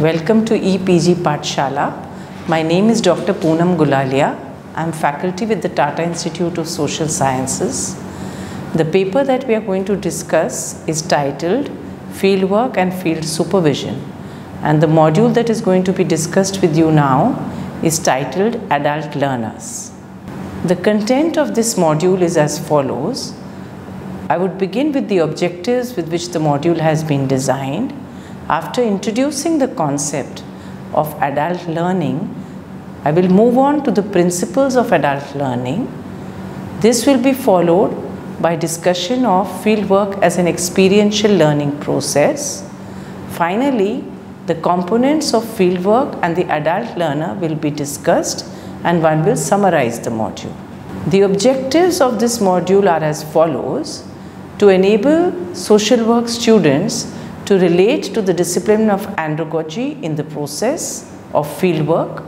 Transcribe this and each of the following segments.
Welcome to EPG Pathshala. My name is Dr. Poonam Gulalia. I am faculty with the Tata Institute of Social Sciences. The paper that we are going to discuss is titled Fieldwork and Field Supervision, and the module that is going to be discussed with you now is titled Adult Learners. The content of this module is as follows. I would begin with the objectives with which the module has been designed. After introducing the concept of adult learning, I will move on to the principles of adult learning. This will be followed by discussion of fieldwork as an experiential learning process. Finally, the components of fieldwork and the adult learner will be discussed, and one will summarize the module. The objectives of this module are as follows: to enable social work students to relate to the discipline of andragogy in the process of fieldwork,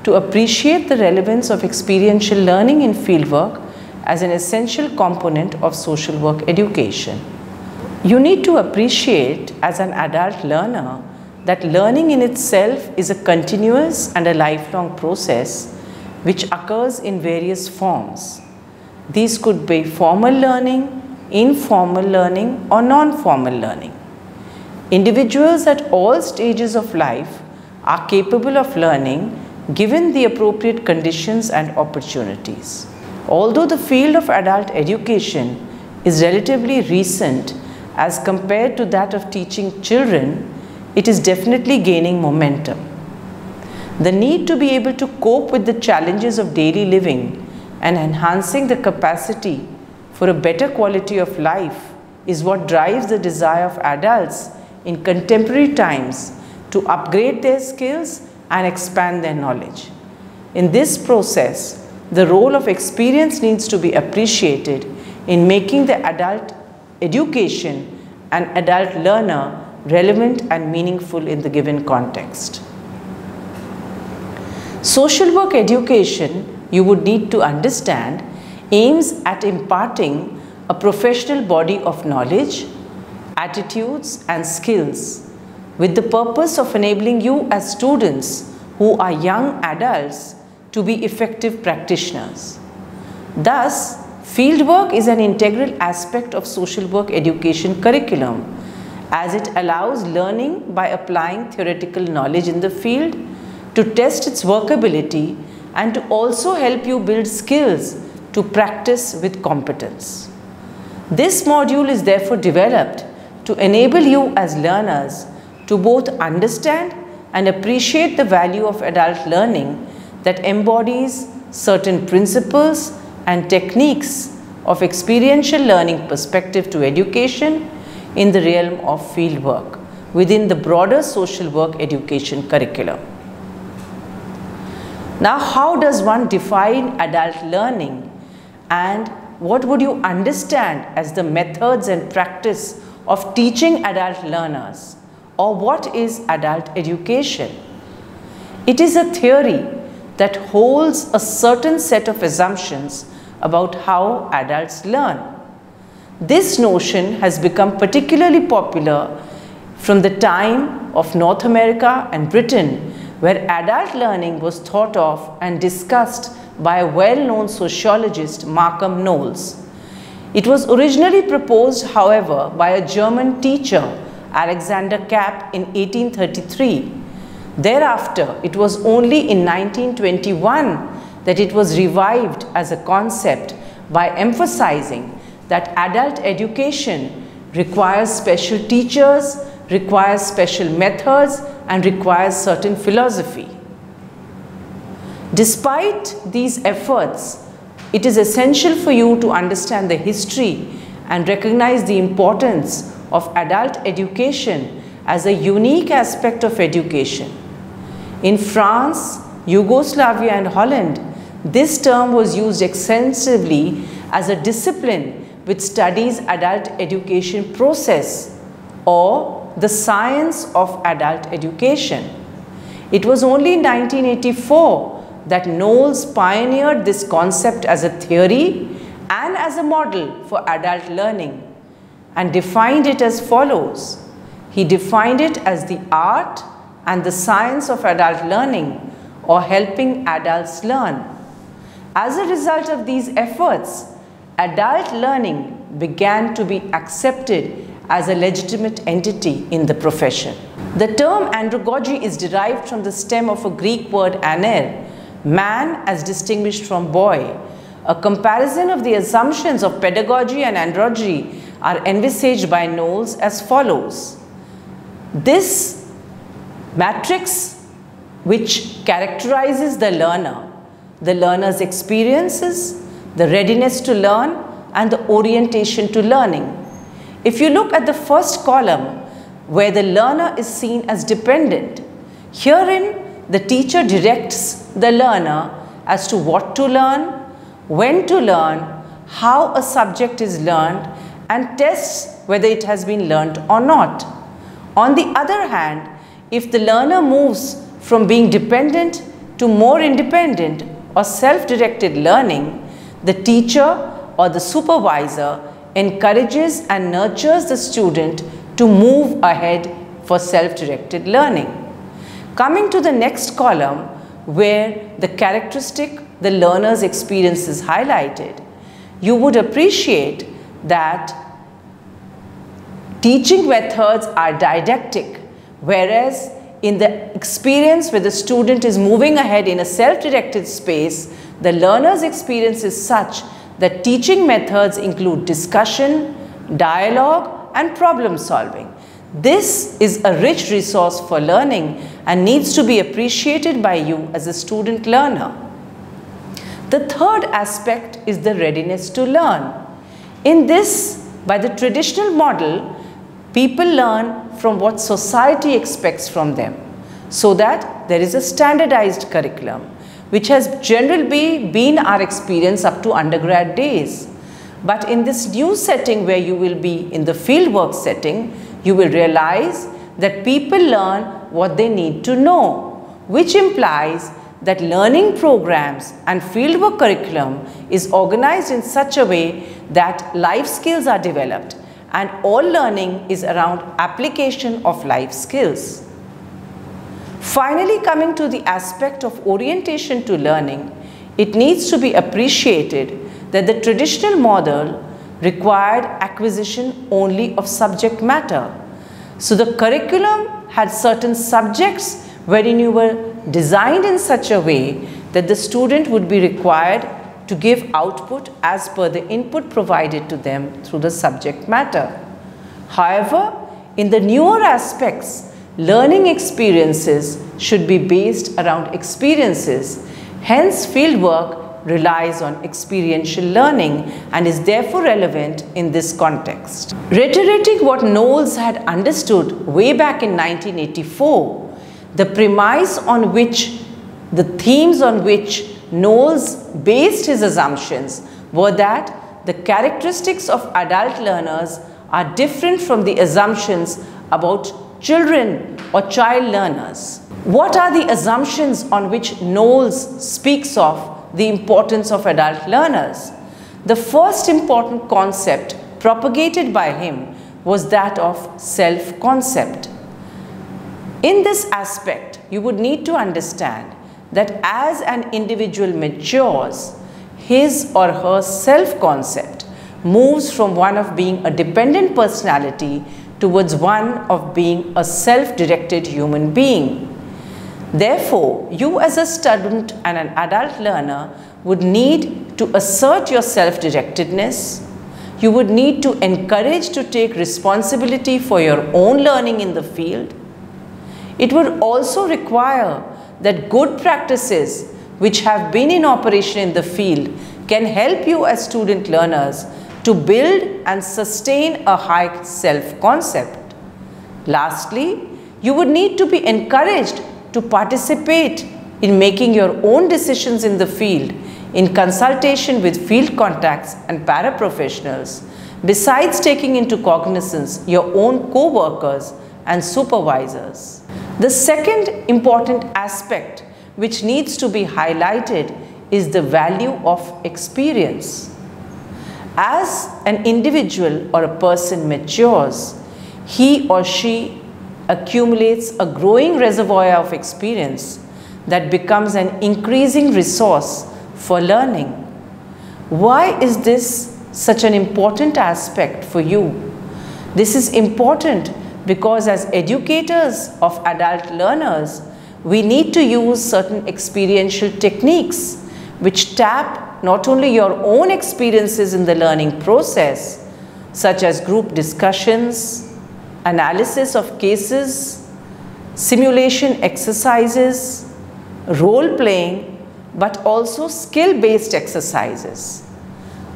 to appreciate the relevance of experiential learning in fieldwork as an essential component of social work education. You need to appreciate as an adult learner that learning in itself is a continuous and a lifelong process which occurs in various forms. These could be formal learning, informal learning, or non-formal learning. Individuals at all stages of life are capable of learning given the appropriate conditions and opportunities. Although the field of adult education is relatively recent as compared to that of teaching children, it is definitely gaining momentum. The need to be able to cope with the challenges of daily living and enhancing the capacity for a better quality of life is what drives the desire of adults in contemporary times to upgrade their skills and expand their knowledge. In this process, the role of experience needs to be appreciated in making the adult education and adult learner relevant and meaningful in the given context. Social work education, you would need to understand, aims at imparting a professional body of knowledge, attitudes and skills with the purpose of enabling you as students who are young adults to be effective practitioners. Thus, fieldwork is an integral aspect of social work education curriculum as it allows learning by applying theoretical knowledge in the field to test its workability and to also help you build skills to practice with competence. This module is therefore developed to enable you as learners to both understand and appreciate the value of adult learning that embodies certain principles and techniques of experiential learning perspective to education in the realm of fieldwork within the broader social work education curriculum. Now, how does one define adult learning, and what would you understand as the methods and practice of teaching adult learners, or what is adult education? It is a theory that holds a certain set of assumptions about how adults learn. This notion has become particularly popular from the time of North America and Britain, where adult learning was thought of and discussed by a well-known sociologist, Malcolm Knowles. It was originally proposed, however, by a German teacher, Alexander Kapp, in 1833. Thereafter, it was only in 1921 that it was revived as a concept by emphasizing that adult education requires special teachers, requires special methods, and requires certain philosophy. Despite these efforts, it is essential for you to understand the history and recognize the importance of adult education as a unique aspect of education. In France, Yugoslavia and Holland, this term was used extensively as a discipline which studies adult education process or the science of adult education. It was only in 1984 that Knowles pioneered this concept as a theory and as a model for adult learning and defined it as follows. He defined it as the art and the science of adult learning, or helping adults learn. As a result of these efforts, adult learning began to be accepted as a legitimate entity in the profession. The term andragogy is derived from the stem of a Greek word aner, man as distinguished from boy. A comparison of the assumptions of pedagogy and androgy are envisaged by Knowles as follows. This matrix which characterizes the learner's experiences, the readiness to learn, and the orientation to learning. If you look at the first column, where the learner is seen as dependent, herein the teacher directs the learner as to what to learn, when to learn, how a subject is learned, and tests whether it has been learnt or not. On the other hand, if the learner moves from being dependent to more independent or self-directed learning, the teacher or the supervisor encourages and nurtures the student to move ahead for self-directed learning. Coming to the next column, where the characteristic the learner's experience is highlighted, you would appreciate that teaching methods are didactic, whereas in the experience where the student is moving ahead in a self-directed space, the learner's experience is such that teaching methods include discussion, dialogue, and problem solving. This is a rich resource for learning and needs to be appreciated by you as a student learner. The third aspect is the readiness to learn. In this, by the traditional model, people learn from what society expects from them, so that there is a standardized curriculum, which has generally been our experience up to undergrad days. But in this new setting where you will be in the fieldwork setting, you will realize that people learn what they need to know, which implies that learning programs and fieldwork curriculum is organized in such a way that life skills are developed, and all learning is around application of life skills. Finally, coming to the aspect of orientation to learning, it needs to be appreciated that the traditional model required acquisition only of subject matter. So the curriculum had certain subjects wherein you were designed in such a way that the student would be required to give output as per the input provided to them through the subject matter. However, in the newer aspects, learning experiences should be based around experiences. Hence, fieldwork relies on experiential learning and is therefore relevant in this context. Reiterating what Knowles had understood way back in 1984, the premise on which, the themes on which Knowles based his assumptions were that the characteristics of adult learners are different from the assumptions about children or child learners. What are the assumptions on which Knowles speaks of the importance of adult learners? The first important concept propagated by him was that of self-concept. In this aspect, you would need to understand that as an individual matures, his or her self-concept moves from one of being a dependent personality towards one of being a self-directed human being. Therefore, you as a student and an adult learner would need to assert your self-directedness. You would need to encourage to take responsibility for your own learning in the field. It would also require that good practices which have been in operation in the field can help you as student learners to build and sustain a high self-concept. Lastly, you would need to be encouraged to participate in making your own decisions in the field in consultation with field contacts and paraprofessionals, besides taking into cognizance your own co-workers and supervisors. The second important aspect which needs to be highlighted is the value of experience. As an individual or a person matures, he or she accumulates a growing reservoir of experience that becomes an increasing resource for learning. Why is this such an important aspect for you? This is important because as educators of adult learners, we need to use certain experiential techniques which tap not only your own experiences in the learning process, such as group discussions, analysis of cases, simulation exercises, role playing, but also skill-based exercises.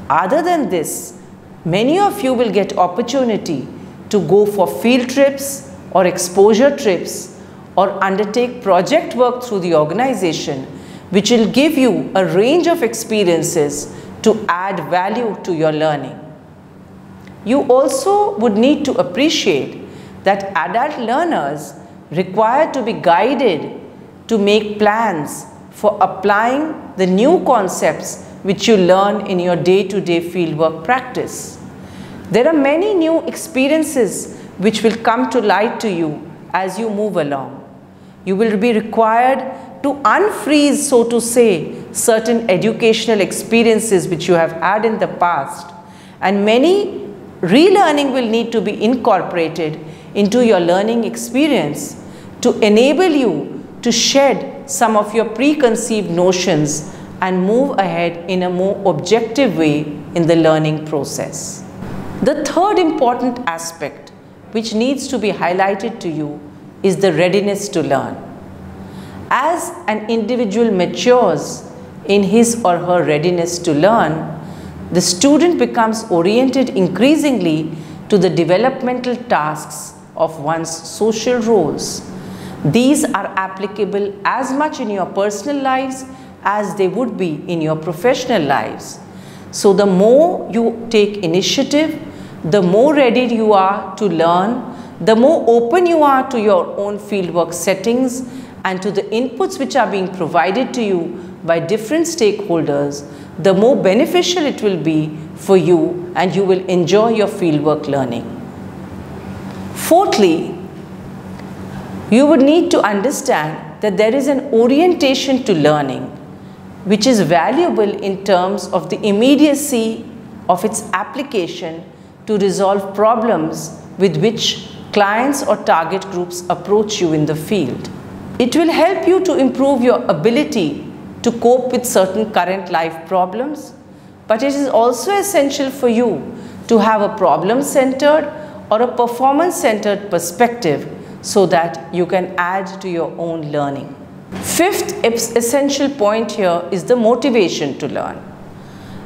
Other than this, many of you will get opportunity to go for field trips or exposure trips or undertake project work through the organization, which will give you a range of experiences to add value to your learning. You also would need to appreciate that adult learners require to be guided to make plans for applying the new concepts which you learn in your day-to-day fieldwork practice. There are many new experiences which will come to light to you as you move along. You will be required to unfreeze, so to say, certain educational experiences which you have had in the past, and many relearning will need to be incorporated into your learning experience to enable you to shed some of your preconceived notions and move ahead in a more objective way in the learning process. The third important aspect which needs to be highlighted to you is the readiness to learn. As an individual matures in his or her readiness to learn, the student becomes oriented increasingly to the developmental tasks of one's social roles. These are applicable as much in your personal lives as they would be in your professional lives. So the more you take initiative, the more ready you are to learn, the more open you are to your own fieldwork settings and to the inputs which are being provided to you by different stakeholders, the more beneficial it will be for you and you will enjoy your fieldwork learning. Fourthly, you would need to understand that there is an orientation to learning which is valuable in terms of the immediacy of its application to resolve problems with which clients or target groups approach you in the field. It will help you to improve your ability to cope with certain current life problems, but it is also essential for you to have a problem-centered or a performance-centered perspective so that you can add to your own learning. Fifth essential point here is the motivation to learn.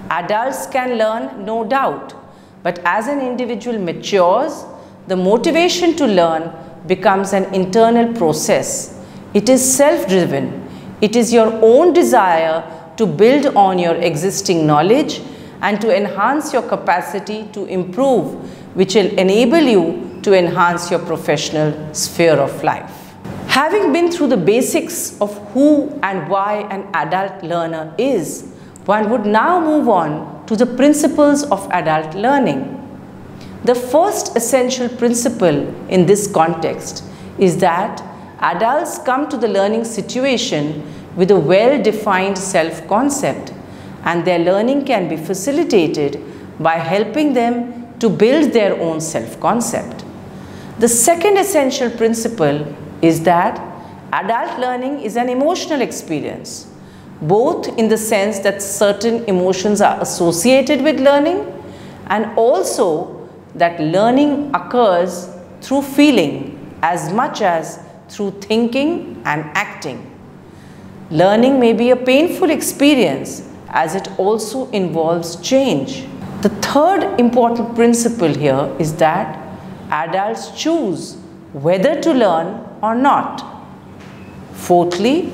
Adults can learn, no doubt, but as an individual matures, the motivation to learn becomes an internal process. It is self-driven. It is your own desire to build on your existing knowledge and to enhance your capacity to improve, which will enable you to enhance your professional sphere of life. Having been through the basics of who and why an adult learner is, one would now move on to the principles of adult learning. The first essential principle in this context is that adults come to the learning situation with a well-defined self-concept, and their learning can be facilitated by helping them to build their own self-concept. The second essential principle is that adult learning is an emotional experience, both in the sense that certain emotions are associated with learning and also that learning occurs through feeling as much as through thinking and acting. Learning may be a painful experience as it also involves change. The third important principle here is that adults choose whether to learn or not. Fourthly,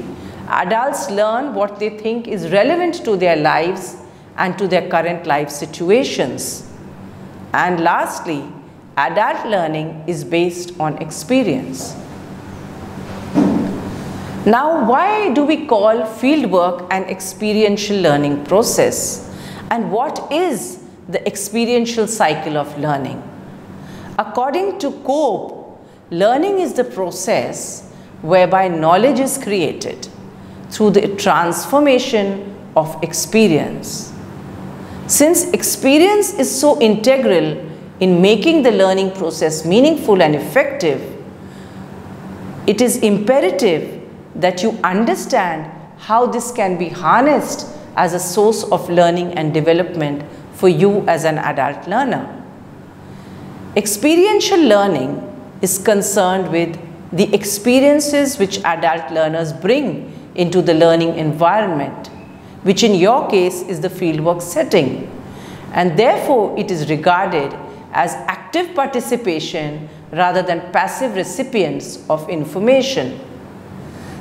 adults learn what they think is relevant to their lives and to their current life situations. And lastly, adult learning is based on experience. Now, why do we call fieldwork an experiential learning process? And what is the experiential cycle of learning? According to COPE, learning is the process whereby knowledge is created through the transformation of experience. Since experience is so integral in making the learning process meaningful and effective, it is imperative that you understand how this can be harnessed as a source of learning and development for you as an adult learner. Experiential learning is concerned with the experiences which adult learners bring into the learning environment, which in your case is the fieldwork setting, and therefore it is regarded as active participation rather than passive recipients of information.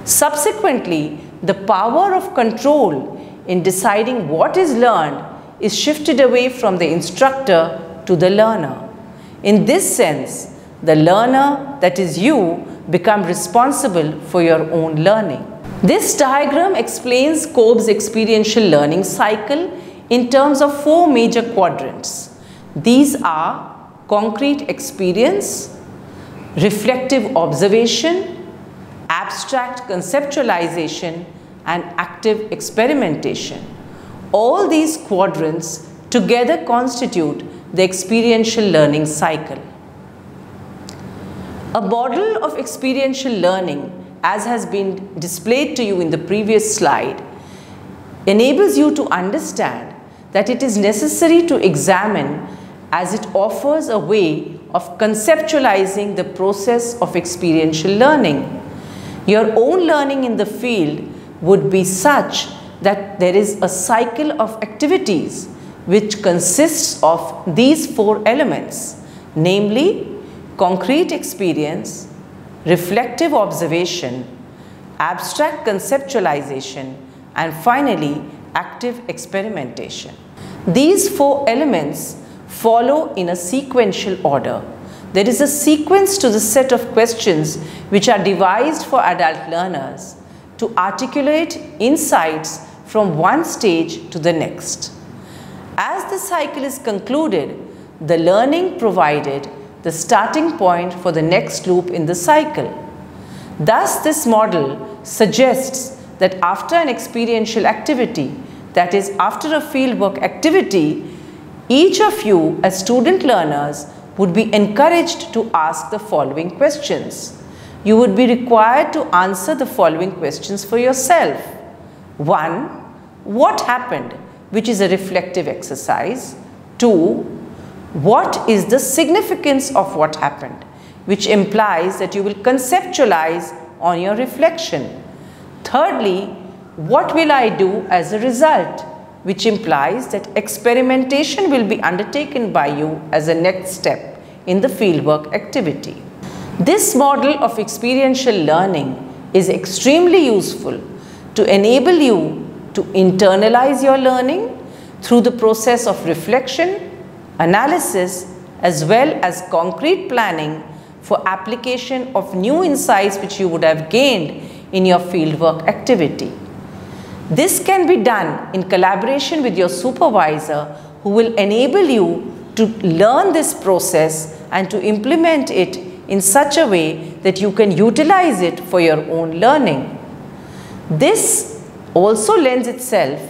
Subsequently, the power of control in deciding what is learned is shifted away from the instructor to the learner. In this sense, the learner, that is you, become responsible for your own learning. This diagram explains Kolb's experiential learning cycle in terms of 4 major quadrants. These are concrete experience, reflective observation, abstract conceptualization, and active experimentation. All these quadrants together constitute the experiential learning cycle. A model of experiential learning, as has been displayed to you in the previous slide, enables you to understand that it is necessary to examine, as it offers a way of conceptualizing the process of experiential learning. Your own learning in the field would be such that there is a cycle of activities which consists of these 4 elements, namely concrete experience, reflective observation, abstract conceptualization, and finally active experimentation. These 4 elements follow in a sequential order. There is a sequence to the set of questions which are devised for adult learners to articulate insights from one stage to the next. As the cycle is concluded, the learning provided the starting point for the next loop in the cycle. Thus, this model suggests that after an experiential activity, that is, after a fieldwork activity, each of you as student learners would be encouraged to ask the following questions. You would be required to answer the following questions for yourself. 1. What happened? Which is a reflective exercise. 2. What is the significance of what happened? Which implies that you will conceptualize on your reflection. Thirdly, what will I do as a result? Which implies that experimentation will be undertaken by you as a next step in the fieldwork activity. This model of experiential learning is extremely useful to enable you to internalize your learning through the process of reflection, analysis, as well as concrete planning for application of new insights which you would have gained in your fieldwork activity. This can be done in collaboration with your supervisor, who will enable you to learn this process and to implement it in such a way that you can utilize it for your own learning. This also lends itself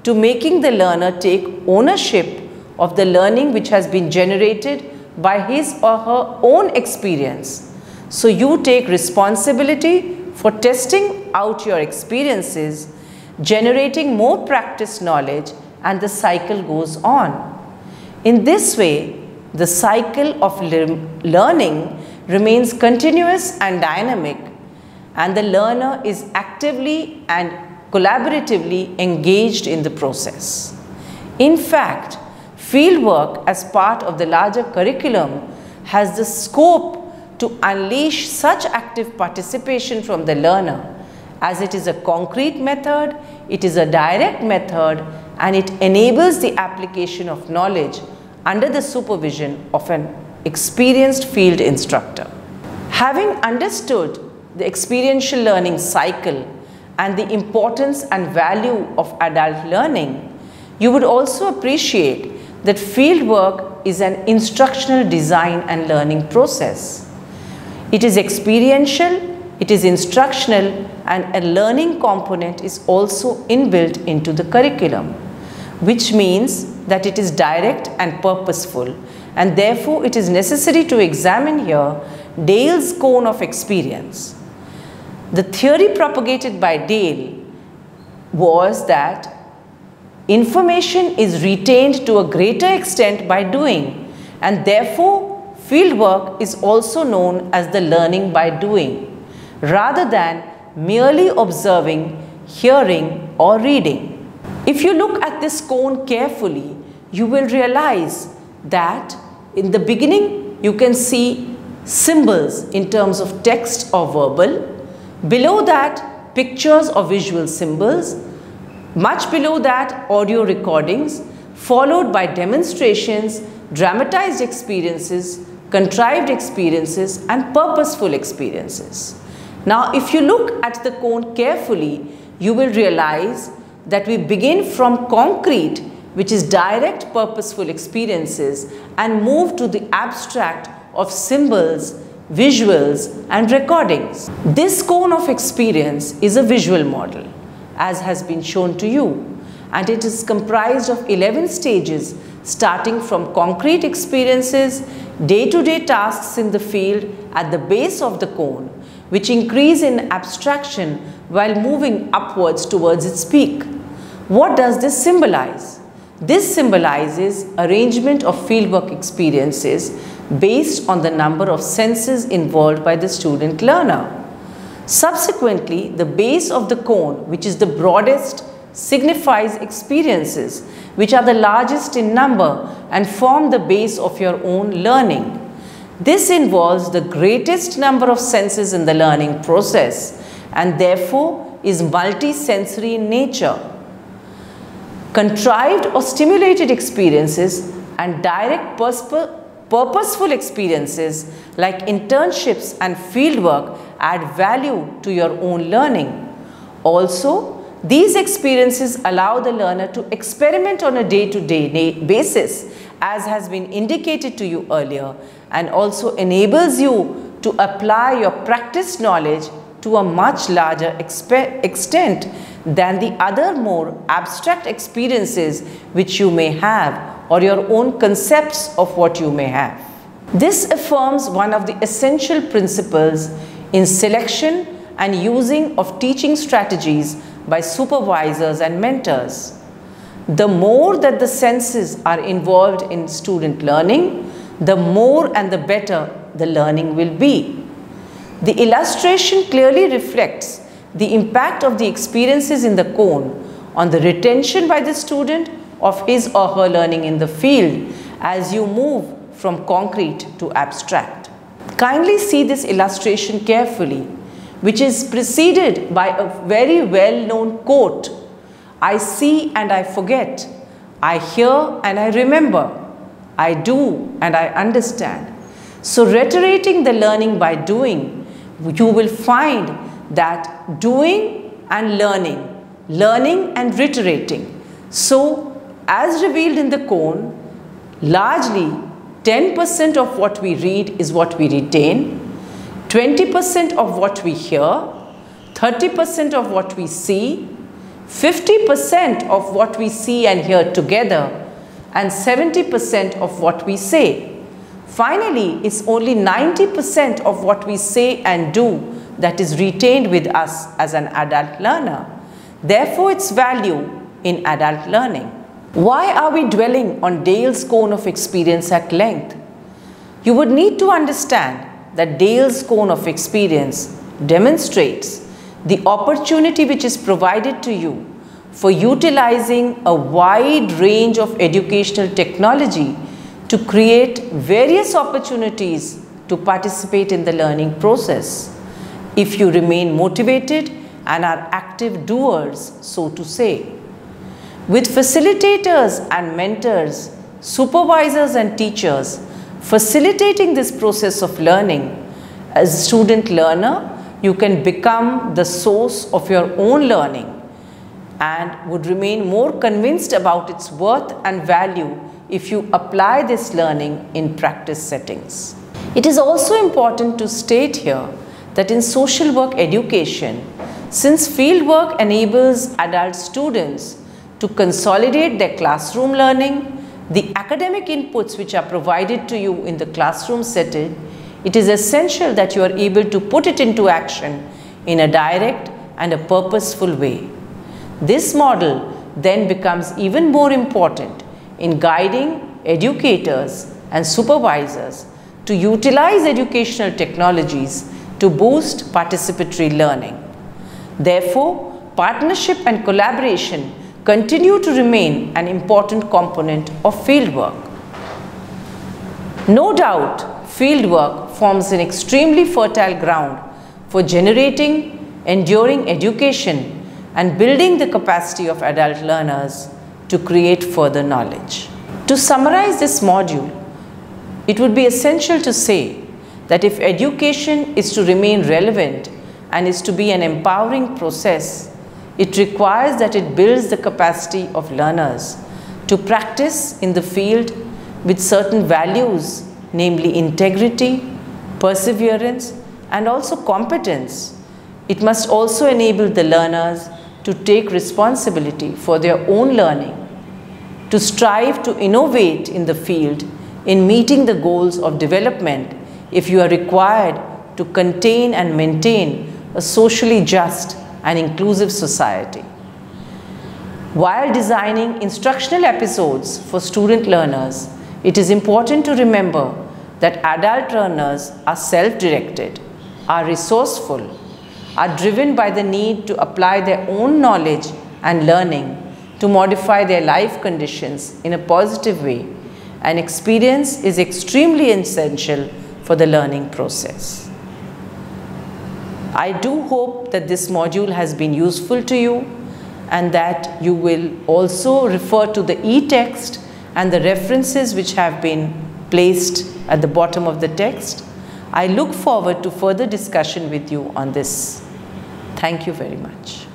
to making the learner take ownership of the learning which has been generated by his or her own experience. So you take responsibility for testing out your experiences, generating more practice knowledge, and the cycle goes on. In this way, the cycle of learning remains continuous and dynamic, and the learner is actively and collaboratively engaged in the process. In fact, fieldwork as part of the larger curriculum has the scope to unleash such active participation from the learner, as it is a concrete method, it is a direct method, and it enables the application of knowledge under the supervision of an experienced field instructor. Having understood the experiential learning cycle and the importance and value of adult learning, you would also appreciate that fieldwork is an instructional design and learning process. It is experiential, it is instructional, and a learning component is also inbuilt into the curriculum, which means that it is direct and purposeful, and therefore it is necessary to examine here Dale's cone of experience. The theory propagated by Dale was that information is retained to a greater extent by doing, and therefore fieldwork is also known as the learning by doing, rather than merely observing, hearing, or reading. If you look at this cone carefully, you will realize that in the beginning you can see symbols in terms of text or verbal. Below that, pictures or visual symbols. Much below that, audio recordings, followed by demonstrations, dramatized experiences, contrived experiences, and purposeful experiences. Now, if you look at the cone carefully, you will realize that we begin from concrete, which is direct purposeful experiences, and move to the abstract of symbols, visuals, and recordings. This cone of experience is a visual model, as has been shown to you, and it is comprised of 11 stages starting from concrete experiences, day-to-day tasks in the field at the base of the cone, which increase in abstraction while moving upwards towards its peak. What does this symbolize? This symbolizes arrangement of fieldwork experiences based on the number of senses involved by the student learner. Subsequently, the base of the cone, which is the broadest, signifies experiences which are the largest in number and form the base of your own learning. This involves the greatest number of senses in the learning process and therefore is multi-sensory in nature. Contrived or stimulated experiences and direct purposeful experiences like internships and fieldwork add value to your own learning. Also, these experiences allow the learner to experiment on a day-to-day basis, as has been indicated to you earlier, and also enables you to apply your practice knowledge to a much larger extent than the other more abstract experiences which you may have, or your own concepts of what you may have. This affirms one of the essential principles in selection and using of teaching strategies by supervisors and mentors. The more that the senses are involved in student learning, the more and the better the learning will be. The illustration clearly reflects the impact of the experiences in the cone on the retention by the student of his or her learning in the field as you move from concrete to abstract. Kindly see this illustration carefully, which is preceded by a very well-known quote, "I see and I forget, I hear and I remember, I do and I understand." So reiterating the learning by doing, you will find that doing and learning, learning and reiterating. So as revealed in the cone, largely 10% of what we read is what we retain, 20% of what we hear, 30% of what we see, 50% of what we see and hear together, and 70% of what we say. Finally, it's only 90% of what we say and do that is retained with us as an adult learner. Therefore, its value in adult learning. Why are we dwelling on Dale's cone of experience at length? You would need to understand that Dale's cone of experience demonstrates the opportunity which is provided to you for utilizing a wide range of educational technology to create various opportunities to participate in the learning process, if you remain motivated and are active doers, so to say. With facilitators and mentors, supervisors and teachers facilitating this process of learning, as a student learner, you can become the source of your own learning and would remain more convinced about its worth and value if you apply this learning in practice settings. It is also important to state here that in social work education, since fieldwork enables adult students to consolidate their classroom learning, the academic inputs which are provided to you in the classroom setting, it is essential that you are able to put it into action in a direct and a purposeful way. This model then becomes even more important in guiding educators and supervisors to utilize educational technologies to boost participatory learning. Therefore, partnership and collaboration continue to remain an important component of fieldwork. No doubt, fieldwork forms an extremely fertile ground for generating enduring education and building the capacity of adult learners to create further knowledge. To summarize this module, it would be essential to say that if education is to remain relevant and is to be an empowering process, it requires that it builds the capacity of learners to practice in the field with certain values, namely integrity, perseverance, and also competence. It must also enable the learners to take responsibility for their own learning, to strive to innovate in the field in meeting the goals of development if you are required to contain and maintain a socially just and inclusive society. While designing instructional episodes for student learners, it is important to remember that adult learners are self-directed, are resourceful, are driven by the need to apply their own knowledge and learning to modify their life conditions in a positive way, and experience is extremely essential for the learning process. I do hope that this module has been useful to you and that you will also refer to the e-text and the references which have been placed at the bottom of the text. I look forward to further discussion with you on this. Thank you very much.